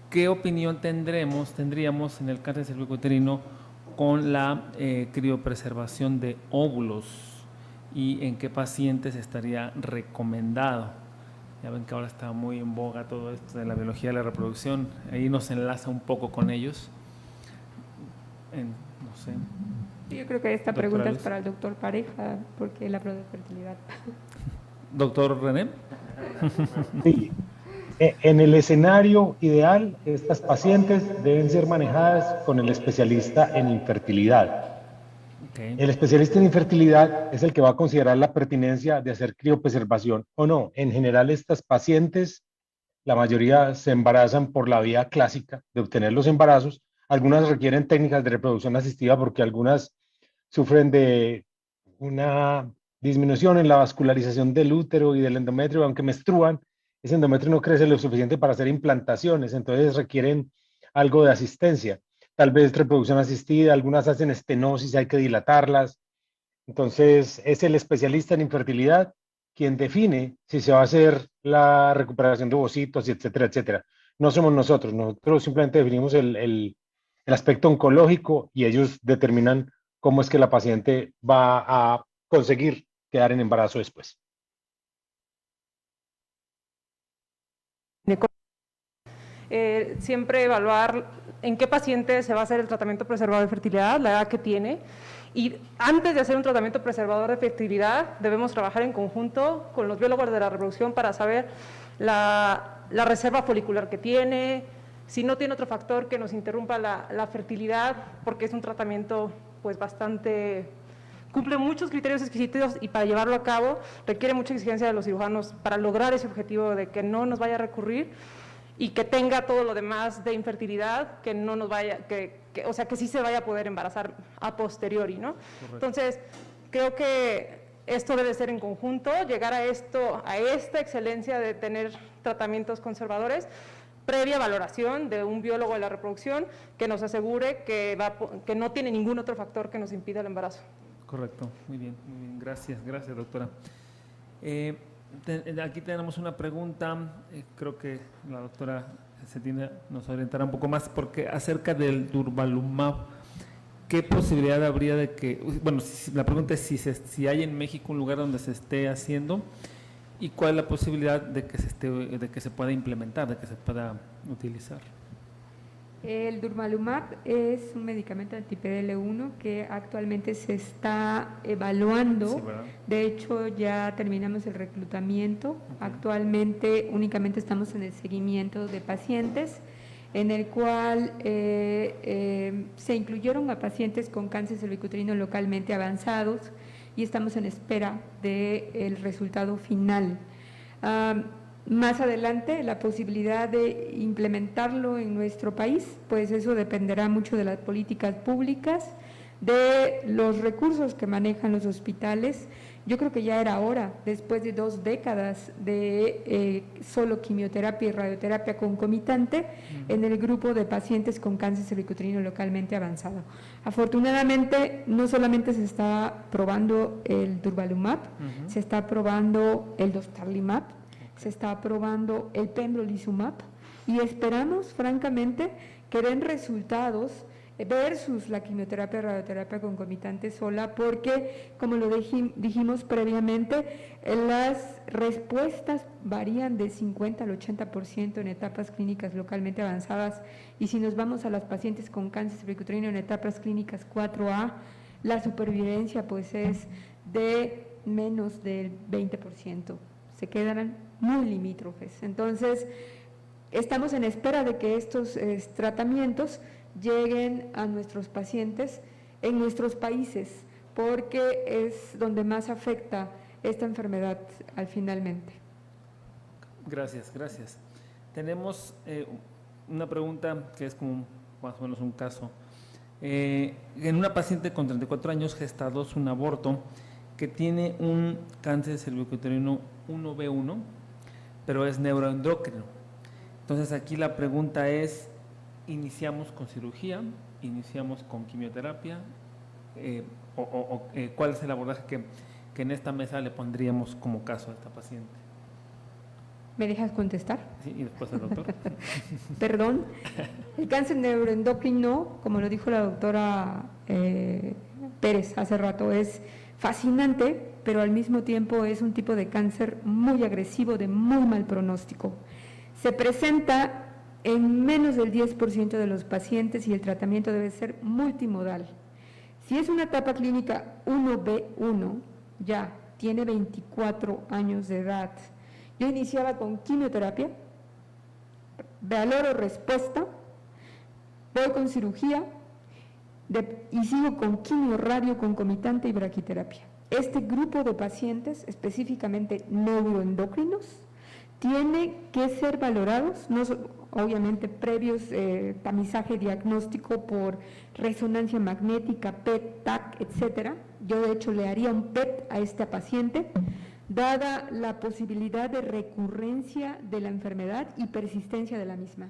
¿Qué opinión tendríamos en el cáncer cervicuterino con la criopreservación de óvulos y en qué pacientes estaría recomendado? Ya ven que ahora está muy en boga todo esto de la biología de la reproducción, ahí nos enlaza un poco con ellos. No sé. Yo creo que esta pregunta es para el doctor Pareja, porque él habla de fertilidad. Doctor René. Sí. En el escenario ideal, estas pacientes deben ser manejadas con el especialista en infertilidad. Okay. El especialista en infertilidad es el que va a considerar la pertinencia de hacer criopreservación o no. En general, estas pacientes, la mayoría se embarazan por la vía clásica de obtener los embarazos. Algunas requieren técnicas de reproducción asistida porque algunas sufren de una disminución en la vascularización del útero y del endometrio, aunque menstruan, ese endometrio no crece lo suficiente para hacer implantaciones, entonces requieren algo de asistencia. Tal vez reproducción asistida, algunas hacen estenosis, hay que dilatarlas. Entonces es el especialista en infertilidad quien define si se va a hacer la recuperación de ovocitos, etcétera, etcétera. No somos nosotros simplemente definimos el aspecto oncológico y ellos determinan cómo es que la paciente va a conseguir quedar en embarazo después. Siempre evaluar en qué paciente se va a hacer el tratamiento preservador de fertilidad, la edad que tiene, y antes de hacer un tratamiento preservador de fertilidad debemos trabajar en conjunto con los biólogos de la reproducción para saber la reserva folicular que tiene, si no tiene otro factor que nos interrumpa la fertilidad, porque es un tratamiento pues bastante, cumple muchos criterios exquisitos y para llevarlo a cabo requiere mucha exigencia de los cirujanos para lograr ese objetivo de que no nos vaya a recurrir y que tenga todo lo demás de infertilidad, que no nos vaya, o sea, que sí se vaya a poder embarazar a posteriori, ¿no? Correcto. Entonces, creo que esto debe ser en conjunto, llegar a esta excelencia de tener tratamientos conservadores, previa valoración de un biólogo de la reproducción que nos asegure que no tiene ningún otro factor que nos impida el embarazo. Correcto, muy bien, gracias doctora. Aquí tenemos una pregunta, creo que la doctora Cetina nos orientará un poco más, porque acerca del durvalumab, ¿qué posibilidad habría de que, bueno, la pregunta es si hay en México un lugar donde se esté haciendo y cuál es la posibilidad de que se pueda implementar, de que se pueda utilizar? El durvalumab es un medicamento anti-PDL1 que actualmente se está evaluando. Sí, ¿verdad? De hecho, ya terminamos el reclutamiento. Actualmente únicamente estamos en el seguimiento de pacientes, en el cual se incluyeron a pacientes con cáncer cervicuterino localmente avanzados y estamos en espera del resultado final. Más adelante, la posibilidad de implementarlo en nuestro país, pues eso dependerá mucho de las políticas públicas, de los recursos que manejan los hospitales. Yo creo que ya era hora, después de 2 décadas de solo quimioterapia y radioterapia concomitante en el grupo de pacientes con cáncer cervicuterino localmente avanzado. Afortunadamente, no solamente se está probando el durvalumab, se está probando el dostarlimab, se está probando el pembrolizumab y esperamos, francamente, que den resultados versus la quimioterapia y radioterapia concomitante sola, porque, como lo dijimos previamente, las respuestas varían de 50 al 80% en etapas clínicas localmente avanzadas, y si nos vamos a las pacientes con cáncer cervicuterino en etapas clínicas 4A, la supervivencia pues es de menos del 20%, se quedarán muy limítrofes. Entonces, estamos en espera de que estos tratamientos lleguen a nuestros pacientes en nuestros países, porque es donde más afecta esta enfermedad finalmente. Gracias, gracias. Tenemos una pregunta que es como más o menos un caso. En una paciente con 34 años gestados, un aborto, que tiene un cáncer cervicuterino 1B1, pero es neuroendocrino. Entonces aquí la pregunta es, ¿iniciamos con cirugía? ¿Iniciamos con quimioterapia? ¿Cuál es el abordaje que en esta mesa le pondríamos como caso a esta paciente? ¿Me dejas contestar? Sí, y después el doctor. Perdón. El cáncer neuroendocrino, como lo dijo la doctora Pérez hace rato, es fascinante, pero al mismo tiempo es un tipo de cáncer muy agresivo, de muy mal pronóstico. Se presenta en menos del 10% de los pacientes y el tratamiento debe ser multimodal. Si es una etapa clínica 1B1, ya tiene 24 años de edad, yo iniciaba con quimioterapia, valoro respuesta, voy con cirugía y sigo con quimio, radio concomitante y braquiterapia. Este grupo de pacientes, específicamente neuroendocrinos, tiene que ser valorados, no obviamente previos tamizaje diagnóstico por resonancia magnética, PET, TAC, etcétera. Yo de hecho le haría un PET a esta paciente, dada la posibilidad de recurrencia de la enfermedad y persistencia de la misma.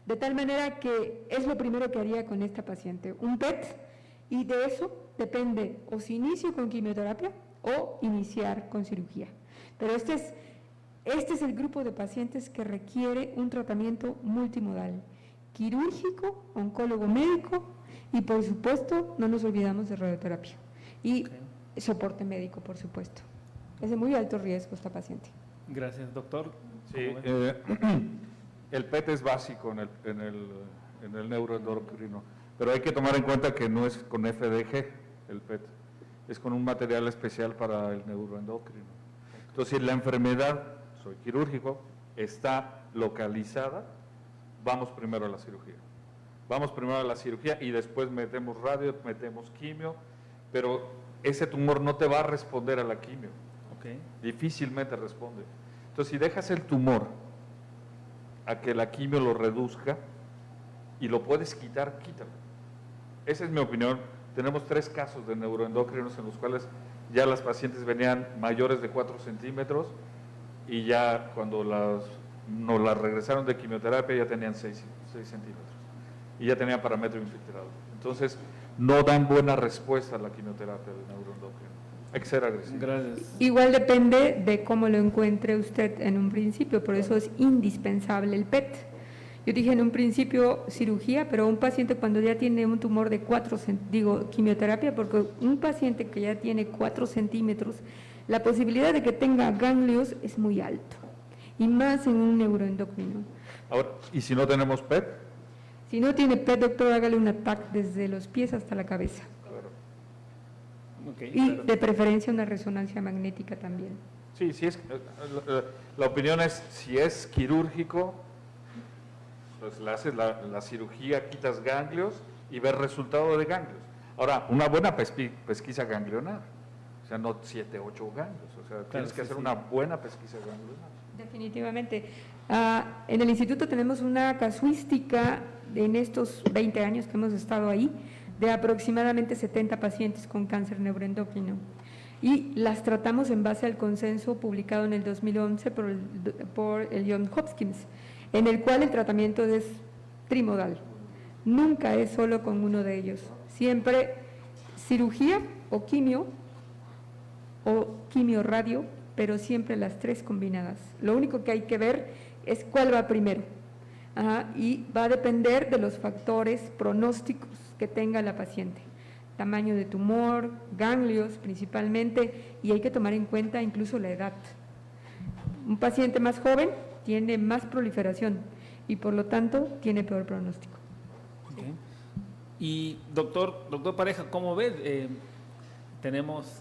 De tal manera que es lo primero que haría con esta paciente, un PET, y de eso depende o si inicio con quimioterapia o iniciar con cirugía. Pero este es el grupo de pacientes que requiere un tratamiento multimodal, quirúrgico, oncólogo médico y, por supuesto, no nos olvidamos de radioterapia y soporte médico, por supuesto. Es de muy alto riesgo esta paciente. Gracias, doctor. Sí, el PET es básico en el neuroendocrino, pero hay que tomar en cuenta que no es con FDG el PET, es con un material especial para el neuroendocrino. Entonces, si la enfermedad, soy quirúrgico, está localizada, vamos primero a la cirugía. Vamos primero a la cirugía y después metemos radio, metemos quimio, pero ese tumor no te va a responder a la quimio. Difícilmente responde. Entonces, si dejas el tumor a que la quimio lo reduzca y lo puedes quitar, quítalo. Esa es mi opinión. Tenemos 3 casos de neuroendocrinos en los cuales ya las pacientes venían mayores de 4 centímetros y ya cuando nos las regresaron de quimioterapia ya tenían 6 centímetros y ya tenían parámetro infiltrado. Entonces, no dan buena respuesta a la quimioterapia del neuroendocrino. Hay que ser agresivo. Gracias. Igual depende de cómo lo encuentre usted en un principio, por eso es indispensable el PET. Yo dije en un principio cirugía, pero un paciente cuando ya tiene un tumor de 4 centímetros, quimioterapia, porque un paciente que ya tiene 4 centímetros, la posibilidad de que tenga ganglios es muy alto, y más en un neuroendocrino. Ahora, ¿y si no tenemos PET? Si no tiene PET, doctor, hágale un TAC desde los pies hasta la cabeza. Claro. Y de preferencia una resonancia magnética también. Sí, la opinión es, si es quirúrgico, pues le haces la cirugía, quitas ganglios y ves resultado de ganglios. Ahora, una buena pesquisa ganglionar, o sea, no 7, 8 ganglios, o sea, tienes que hacer una buena pesquisa ganglionar. Definitivamente. En el instituto tenemos una casuística en estos 20 años que hemos estado ahí, de aproximadamente 70 pacientes con cáncer neuroendocrino. Y las tratamos en base al consenso publicado en el 2011 por el Johns Hopkins, en el cual el tratamiento es trimodal. Nunca es solo con uno de ellos. Siempre cirugía o quimio radio, pero siempre las tres combinadas. Lo único que hay que ver es cuál va primero. Y va a depender de los factores pronósticos que tenga la paciente. Tamaño de tumor, ganglios principalmente, y hay que tomar en cuenta incluso la edad. Un paciente más joven tiene más proliferación y por lo tanto tiene peor pronóstico. Okay. Y doctor Pareja, ¿cómo ve? Tenemos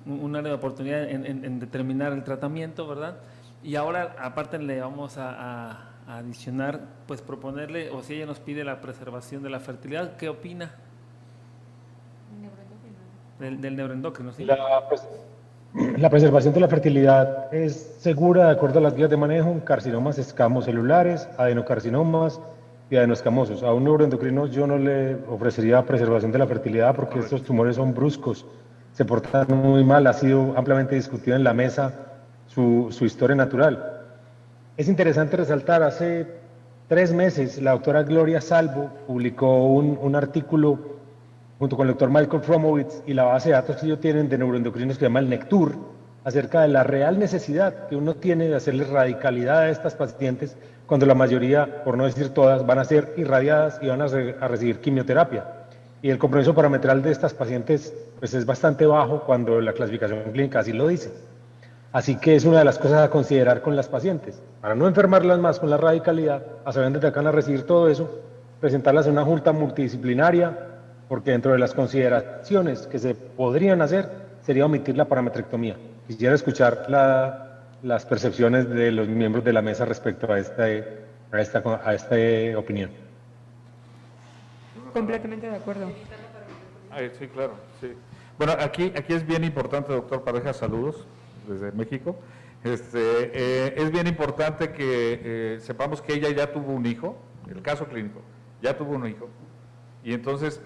un área de oportunidad en determinar el tratamiento, ¿verdad? Y ahora aparte le vamos a adicionar, pues proponerle, o si ella nos pide la preservación de la fertilidad, ¿qué opina? Del neuroendocrino, sí. La preservación de la fertilidad es segura de acuerdo a las guías de manejo en carcinomas escamocelulares, adenocarcinomas y adenoscamosos. A un neuroendocrino yo no le ofrecería preservación de la fertilidad porque estos tumores son bruscos, se portan muy mal, ha sido ampliamente discutido en la mesa su historia natural. Es interesante resaltar, hace 3 meses la doctora Gloria Salvo publicó un artículo junto con el doctor Michael Fromowitz y la base de datos que ellos tienen de neuroendocrinos que se llama el NECTUR, acerca de la real necesidad que uno tiene de hacerle radicalidad a estas pacientes cuando la mayoría, por no decir todas, van a ser irradiadas y van a recibir quimioterapia. Y el compromiso parametral de estas pacientes pues, es bastante bajo cuando la clasificación clínica así lo dice. Así que es una de las cosas a considerar con las pacientes. Para no enfermarlas más con la radicalidad, a saber de que van a recibir todo eso, presentarlas en una junta multidisciplinaria, porque dentro de las consideraciones que se podrían hacer sería omitir la parametrectomía. Quisiera escuchar las percepciones de los miembros de la mesa respecto a esta opinión. Completamente de acuerdo. Sí, claro. Sí. Bueno, aquí es bien importante, doctor Pareja, saludos desde México. Es bien importante que sepamos que ella ya tuvo un hijo, el caso clínico, ya tuvo un hijo. Y entonces,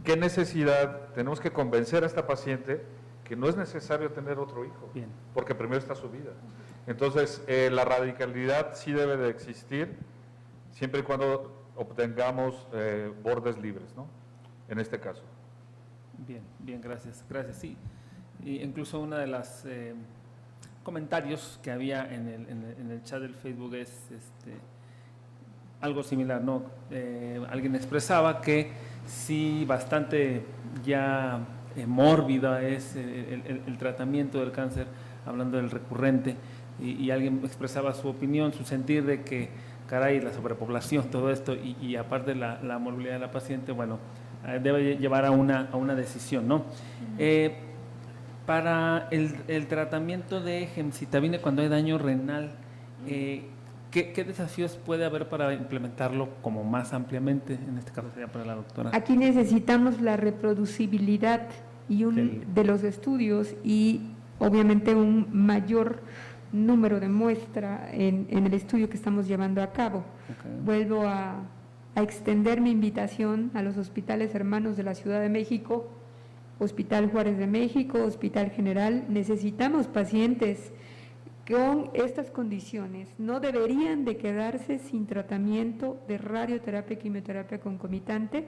¿qué necesidad? Tenemos que convencer a esta paciente que no es necesario tener otro hijo, bien, porque primero está su vida. Entonces, la radicalidad sí debe de existir, siempre y cuando obtengamos bordes libres, ¿no? En este caso. Bien, gracias, sí. Y incluso una de las comentarios que había en el chat del Facebook es algo similar, ¿no? Alguien expresaba que sí, bastante ya mórbida es el tratamiento del cáncer, hablando del recurrente, y alguien expresaba su opinión, su sentir de que, caray, la sobrepoblación, todo esto, y aparte la morbilidad de la paciente, bueno, debe llevar a una decisión, ¿no? Para el tratamiento de gemcitabina cuando hay daño renal, ¿qué desafíos puede haber para implementarlo como más ampliamente? En este caso sería para la doctora. Aquí necesitamos la reproducibilidad de los estudios y obviamente un mayor número de muestra en el estudio que estamos llevando a cabo. Okay. Vuelvo a extender mi invitación a los hospitales hermanos de la Ciudad de México, Hospital Juárez de México, Hospital General. Necesitamos pacientes con estas condiciones, no deberían de quedarse sin tratamiento de radioterapia y quimioterapia concomitante,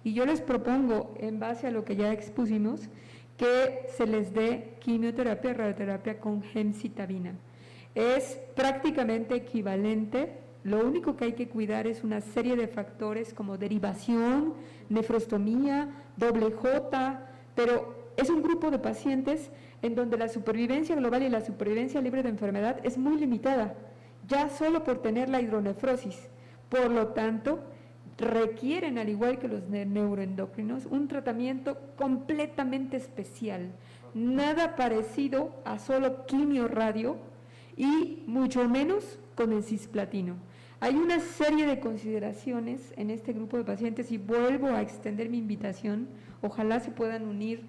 y yo les propongo, en base a lo que ya expusimos, que se les dé quimioterapia y radioterapia con gemcitabina. Es prácticamente equivalente, lo único que hay que cuidar es una serie de factores como derivación, nefrostomía, doble J, pero es un grupo de pacientes en donde la supervivencia global y la supervivencia libre de enfermedad es muy limitada, ya solo por tener la hidronefrosis. Por lo tanto, requieren, al igual que los neuroendocrinos, un tratamiento completamente especial, nada parecido a solo quimio radio y mucho menos con el cisplatino. Hay una serie de consideraciones en este grupo de pacientes y vuelvo a extender mi invitación, ojalá se puedan unir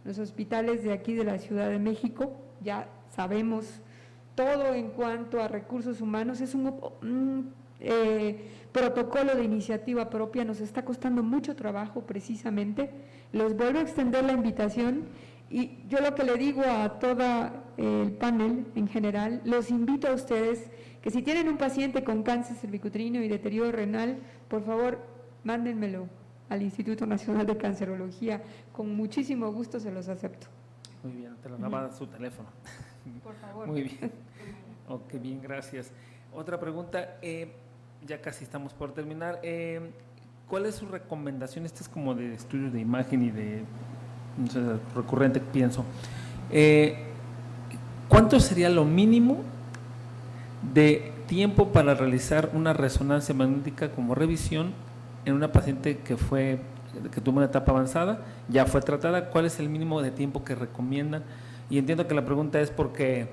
los hospitales de aquí de la Ciudad de México, ya sabemos todo en cuanto a recursos humanos, es un protocolo de iniciativa propia, nos está costando mucho trabajo precisamente, les vuelvo a extender la invitación y yo lo que le digo a todo el panel en general, los invito a ustedes que si tienen un paciente con cáncer cervicuterino y deterioro renal, por favor, mándenmelo al Instituto Nacional de Cancerología, con muchísimo gusto se los acepto. Muy bien, te lo daba su teléfono. Por favor. Muy bien. Ok, bien, gracias. Otra pregunta, ya casi estamos por terminar. ¿Cuál es su recomendación? Este es como de estudios de imagen y de, no sé, recurrente, pienso. ¿Cuánto sería lo mínimo de tiempo para realizar una resonancia magnética como revisión en una paciente que tuvo una etapa avanzada, ya fue tratada? ¿Cuál es el mínimo de tiempo que recomiendan? Y entiendo que la pregunta es porque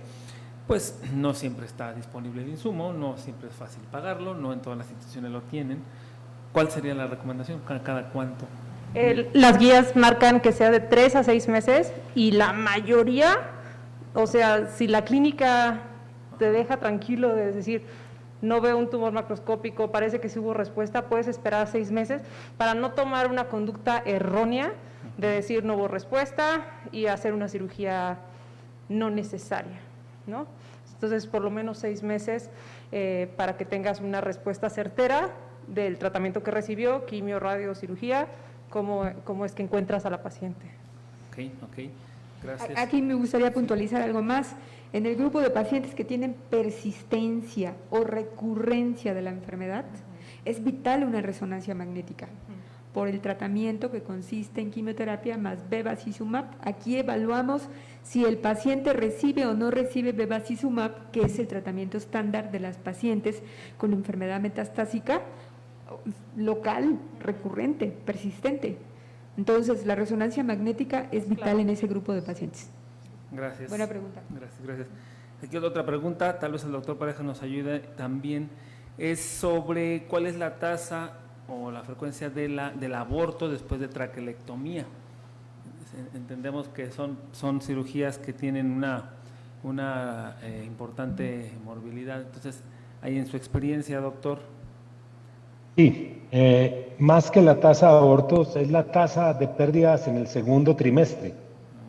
pues no siempre está disponible el insumo, no siempre es fácil pagarlo, no en todas las instituciones lo tienen. ¿Cuál sería la recomendación? ¿Cada cuánto? Las guías marcan que sea de 3 a 6 meses y la mayoría, o sea, si la clínica te deja tranquilo de decir, no veo un tumor macroscópico, parece que sí hubo respuesta, puedes esperar 6 meses para no tomar una conducta errónea de decir no hubo respuesta y hacer una cirugía no necesaria, ¿no? Entonces, por lo menos 6 meses para que tengas una respuesta certera del tratamiento que recibió, quimio, radio, cirugía, cómo es que encuentras a la paciente. Ok, gracias. Aquí me gustaría puntualizar algo más. En el grupo de pacientes que tienen persistencia o recurrencia de la enfermedad, es vital una resonancia magnética por el tratamiento que consiste en quimioterapia más bevacizumab. Aquí evaluamos si el paciente recibe o no recibe bevacizumab, que es el tratamiento estándar de las pacientes con enfermedad metastásica local, recurrente, persistente. Entonces, la resonancia magnética es vital en ese grupo de pacientes. Gracias. Buena pregunta. Gracias. Aquí otra pregunta, tal vez el doctor Pareja nos ayude también, es sobre cuál es la tasa o la frecuencia del aborto después de traquelectomía. Entendemos que son cirugías que tienen una importante morbilidad, entonces, ahí en su experiencia, doctor. Sí, más que la tasa de abortos, es la tasa de pérdidas en el segundo trimestre,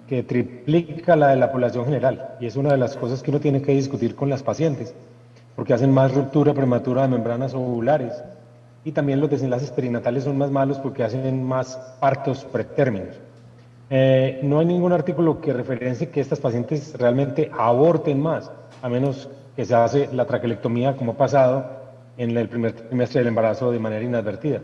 que triplica la de la población general, y es una de las cosas que uno tiene que discutir con las pacientes, porque hacen más ruptura prematura de membranas ovulares, y también los desenlaces perinatales son más malos porque hacen más partos pretérminos. No hay ningún artículo que referencie que estas pacientes realmente aborten más, a menos que se hace la traquelectomía como ha pasado en el primer trimestre del embarazo de manera inadvertida.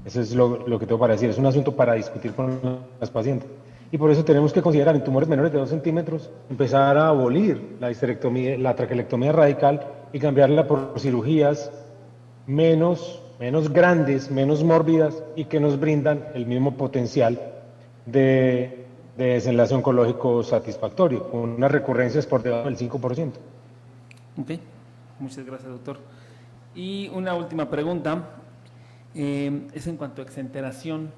Eso es lo que tengo para decir, es un asunto para discutir con las pacientes. Y por eso tenemos que considerar en tumores menores de 2 centímetros empezar a abolir la histerectomía, la traquelectomía radical y cambiarla por cirugías menos grandes, menos mórbidas y que nos brindan el mismo potencial de desenlace oncológico satisfactorio, con unas recurrencias por debajo del 5%. Ok, muchas gracias, doctor. Y una última pregunta, es en cuanto a exenteración,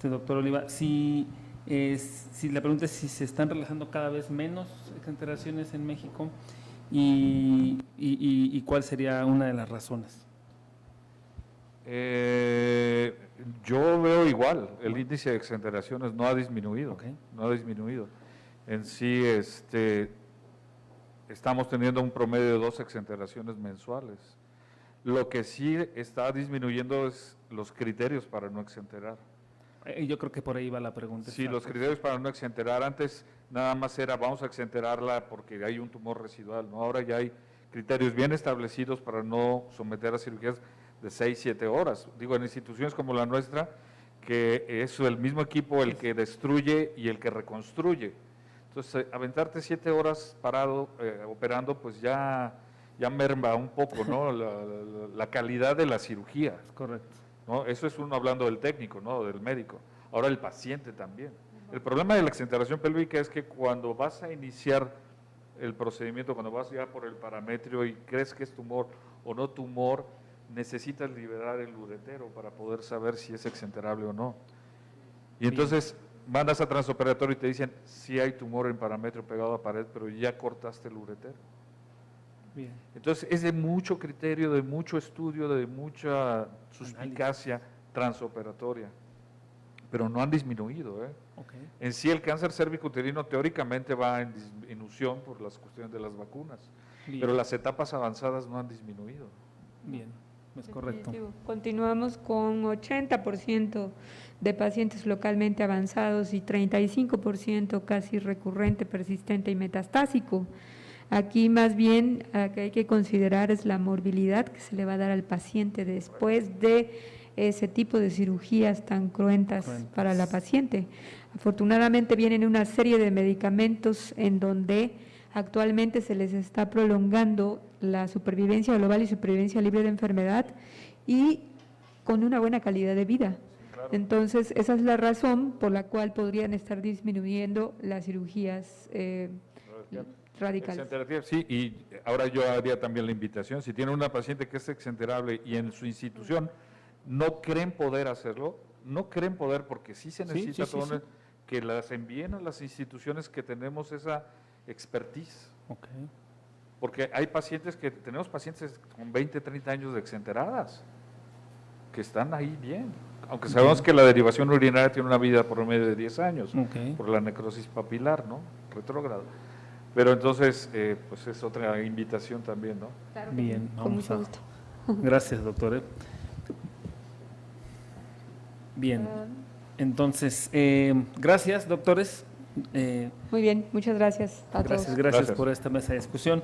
doctor Oliva, si la pregunta es si se están realizando cada vez menos exenteraciones en México y cuál sería una de las razones. Yo veo igual, el índice de exenteraciones no ha disminuido, Okay. no ha disminuido. En sí, estamos teniendo un promedio de 2 exenteraciones mensuales. Lo que sí está disminuyendo es los criterios para no exenterar. Yo creo que por ahí va la pregunta. Sí, los criterios para no exenterar, antes nada más era vamos a exenterarla porque hay un tumor residual, ¿no? Ahora ya hay criterios bien establecidos para no someter a cirugías de 6-7 horas. Digo, en instituciones como la nuestra, que es el mismo equipo el que destruye y el que reconstruye. Entonces, aventarte 7 horas parado, operando, pues ya merma un poco, ¿no? La calidad de la cirugía. Correcto. ¿no? Eso es uno hablando del técnico, ¿no? Del médico. Ahora el paciente también. El problema de la exenteración pélvica es que cuando vas a iniciar el procedimiento, cuando vas ya por el parametrio y crees que es tumor o no tumor, necesitas liberar el uretero para poder saber si es exenterable o no. Y entonces mandas a transoperatorio y te dicen, sí hay tumor en parametrio pegado a pared, pero ya cortaste el uretero. Bien. Entonces es de mucho criterio, de mucho estudio, de mucha suspicacia transoperatoria, pero no han disminuido. Okay. En sí el cáncer cérvico-uterino teóricamente va en disminución por las cuestiones de las vacunas, Bien. pero las etapas avanzadas no han disminuido. Bien, es correcto. Definitivo. Continuamos con 80% de pacientes localmente avanzados y 35% casi recurrente, persistente y metastásico. Aquí más bien que hay que considerar es la morbilidad que se le va a dar al paciente después de ese tipo de cirugías tan cruentas para la paciente. Afortunadamente vienen una serie de medicamentos en donde actualmente se les está prolongando la supervivencia global y supervivencia libre de enfermedad y con una buena calidad de vida. Entonces, esa es la razón por la cual podrían estar disminuyendo las cirugías radicales. Exenterapia, sí, y ahora yo haría también la invitación, si tiene una paciente que es exenterable y en su institución no creen poder hacerlo, no creen poder porque sí se necesita que las envíen a las instituciones que tenemos esa expertise. Okay. Porque hay pacientes tenemos pacientes con 20, 30 años de exenteradas, que están ahí bien, aunque sabemos que la derivación urinaria tiene una vida por medio de 10 años, por la necrosis papilar, ¿no? Retrógrado. Pero entonces, pues es otra invitación también, ¿no? Claro, bien, con mucho gusto. Gracias, doctor. Bien, entonces, gracias, doctores. Muy bien, muchas gracias a todos. Gracias por esta mesa de discusión.